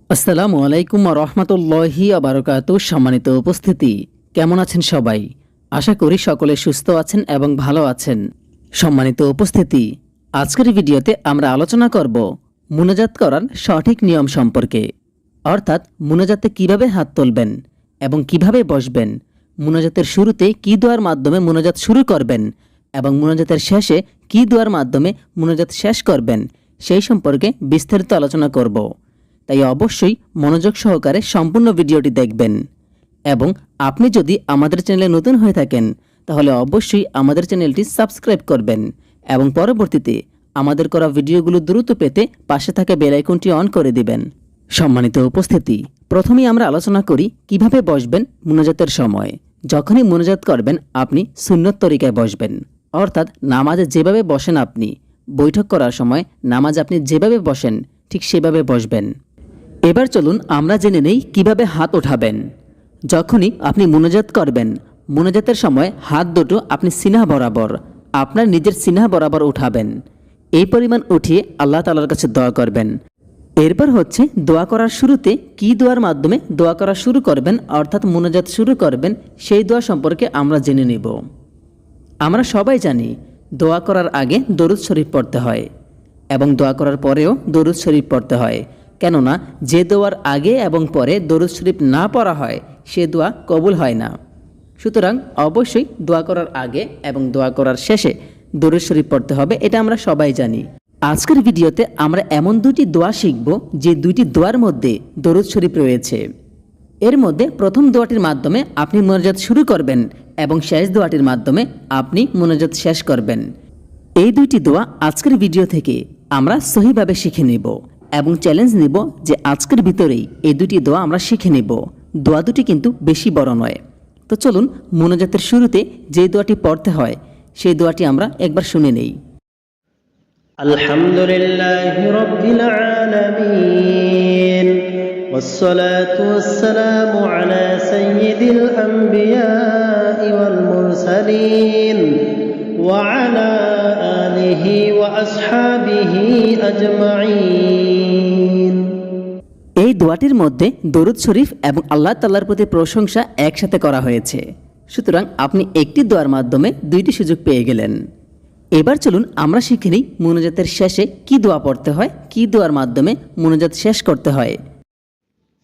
আসসালামু আলাইকুম ওয়া রাহমাতুল্লাহি ওয়া বারাকাতুহু। সম্মানিত উপস্থিতি, কেমন আছেন সবাই? আশা করি সকলে সুস্থ আছেন এবং ভালো আছেন। সম্মানিত উপস্থিতি, আজকের ভিডিওতে আমরা আলোচনা করব মুনাজাত করার সঠিক নিয়ম সম্পর্কে, অর্থাৎ মুনাজাতে কিভাবে হাত তুলবেন এবং কিভাবে বসবেন, মুনাজাতের শুরুতে কি দোয়ার মাধ্যমে মুনাজাত শুরু করবেন এবং মুনাজাতের শেষে কি দোয়ার মাধ্যমে মুনাজাত শেষ করবেন, সেই সম্পর্কে বিস্তারিত আলোচনা করব। তাই অবশ্যই মনোযোগ সহকারে সম্পূর্ণ ভিডিওটি দেখবেন এবং আপনি যদি আমাদের চ্যানেলে নতুন হয়ে থাকেন তাহলে অবশ্যই আমাদের চ্যানেলটি সাবস্ক্রাইব করবেন এবং পরবর্তীতে আমাদের করা ভিডিওগুলো দ্রুত পেতে পাশে থাকা বেল আইকনটি অন করে দিবেন। সম্মানিত উপস্থিতি, প্রথমেই আমরা আলোচনা করি কিভাবে বসবেন মুনাজাতের সময়। যখনই মুনাজাত করবেন আপনি সুন্নত তরিকায় বসবেন, অর্থাৎ নামাজে যেভাবে বসেন, আপনি বৈঠক করার সময় নামাজ আপনি যেভাবে বসেন ঠিক সেভাবে বসবেন। এবার চলুন আমরা জেনে নেই কিভাবে হাত ওঠাবেন। যখনই আপনি মুনাজাত করবেন, মুনাজাতের সময় হাত দুটো আপনি সিনা বরাবর, আপনার নিজের সিনা বরাবর উঠাবেন। এই পরিমাণ উঠিয়ে আল্লাহ তাআলার কাছে দোয়া করবেন। এরপর হচ্ছে দোয়া করার শুরুতে কি দোয়ার মাধ্যমে দোয়া করা শুরু করবেন, অর্থাৎ মুনাজাত শুরু করবেন, সেই দোয়া সম্পর্কে আমরা জেনে নেব। আমরা সবাই জানি দোয়া করার আগে দরুদ শরীফ পড়তে হয় এবং দোয়া করার পরেও দরুদ শরীফ পড়তে হয়। কেননা যে দোয়ার আগে এবং পরে দরুদ শরীফ না পড়া হয় সে দোয়া কবুল হয় না। সুতরাং অবশ্যই দোয়া করার আগে এবং দোয়া করার শেষে দরুদ শরীফ পড়তে হবে, এটা আমরা সবাই জানি। আজকের ভিডিওতে আমরা এমন দুটি দোয়া শিখব যে দুইটি দোয়ার মধ্যে দরুদ শরীফ রয়েছে। এর মধ্যে প্রথম দোয়াটির মাধ্যমে আপনি মুনাজাত শুরু করবেন এবং শেষ দোয়াটির মাধ্যমে আপনি মুনাজাত শেষ করবেন। এই দুইটি দোয়া আজকের ভিডিও থেকে আমরা সহিভাবে শিখে নেব এবং চ্যালেঞ্জ নিব যে আজকের ভিতরেই এই দুটি দোয়া আমরা শিখে নেব। দোয়া দুটি কিন্তু বেশি বড় নয়। তো চলুন মুনাজাতের শুরুতে যে দোয়াটি পড়তে হয় সেই দোয়াটি আমরা একবার শুনে নেই। আলহামদুলিল্লাহি রাব্বিল আলামিন ওয়াসসালাতু ওয়াসসালামু আলা সাইয়্যিদিল আমবিয়াই ওয়াল মুরসালিন ওয়া আলা আলিহি ওয়া আসহাবিহি আজমাইন। এই দোয়াটির মধ্যে দরুদ শরীফ এবং আল্লাহ তাআলার প্রতি প্রশংসা একসাথে করা হয়েছে। সুতরাং আপনি একটি দোয়ার মাধ্যমে দুইটি সুযোগ পেয়ে গেলেন। এবার চলুন আমরা শিখে নিই মুনাজাতের শেষে কি দোয়া পড়তে হয়, কি দোয়ার মাধ্যমে মুনাজাত শেষ করতে হয়।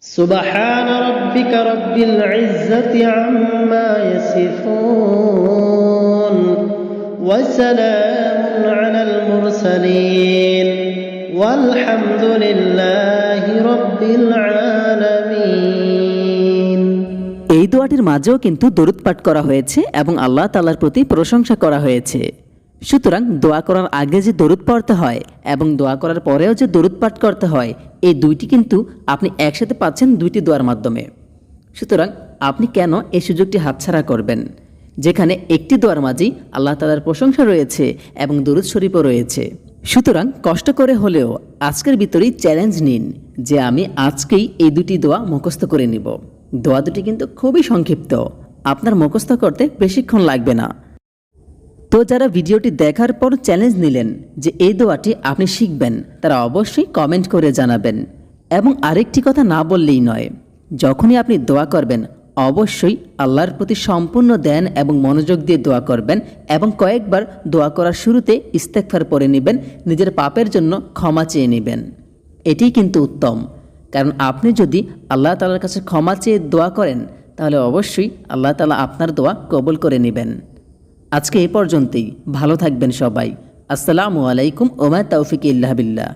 সুবহান রাব্বিকা রাব্বিল ইজ্জাতি আম্মা ইয়াসিফুন ওয়া সালামুন আলাল মুরসালিন ওয়ালহামদুলিল্লাহি রাব্বিল আলামিন। এই দোয়াটির মাঝেও কিন্তু দরুদ পাঠ করা হয়েছে এবং আল্লাহ তাআলার প্রতি প্রশংসা করা হয়েছে। সুতরাং দোয়া করার আগে যে দরুদ পড়তে হয় এবং দোয়া করার পরেও যে দরুদ পাঠ করতে হয়, এই দুইটি কিন্তু আপনি একসাথে পাচ্ছেন দুইটি দোয়ার মাধ্যমে। সুতরাং আপনি কেন এই সুযোগটি হাতছাড়া করবেন, যেখানে একটি দোয়ার মাঝেই আল্লাহ তাআলার প্রশংসা রয়েছে এবং দরুদ শরীফও রয়েছে। সুতরাং কষ্ট করে হলেও আজকের ভিতরেই চ্যালেঞ্জ নিন যে আমি আজকেই এই দুটি দোয়া মুখস্থ করে নিব। দোয়া দুটি কিন্তু খুবই সংক্ষিপ্ত, আপনার মুখস্থ করতে বেশিক্ষণ লাগবে না। তো যারা ভিডিওটি দেখার পর চ্যালেঞ্জ নিলেন যে এই দোয়াটি আপনি শিখবেন, তারা অবশ্যই কমেন্ট করে জানাবেন। এবং আরেকটি কথা না বললেই নয়, যখনই আপনি দোয়া করবেন অবশ্যই আল্লাহর প্রতি সম্পূর্ণ ধ্যান এবং মনোযোগ দিয়ে দোয়া করবেন এবং কয়েকবার দোয়া করার শুরুতে ইস্তেগফার পড়ে নেবেন, নিজের পাপের জন্য ক্ষমা চেয়ে নেবেন। এটিই কিন্তু উত্তম, কারণ আপনি যদি আল্লাহ তাআলার কাছে ক্ষমা চেয়ে দোয়া করেন তাহলে অবশ্যই আল্লাহ তাআলা আপনার দোয়া কবুল করে নেবেন। আজকে এই পর্যন্তই, ভালো থাকবেন সবাই। আসসালামু আলাইকুম ওয়া মা তাওফিক ইল্লা বিল্লাহ।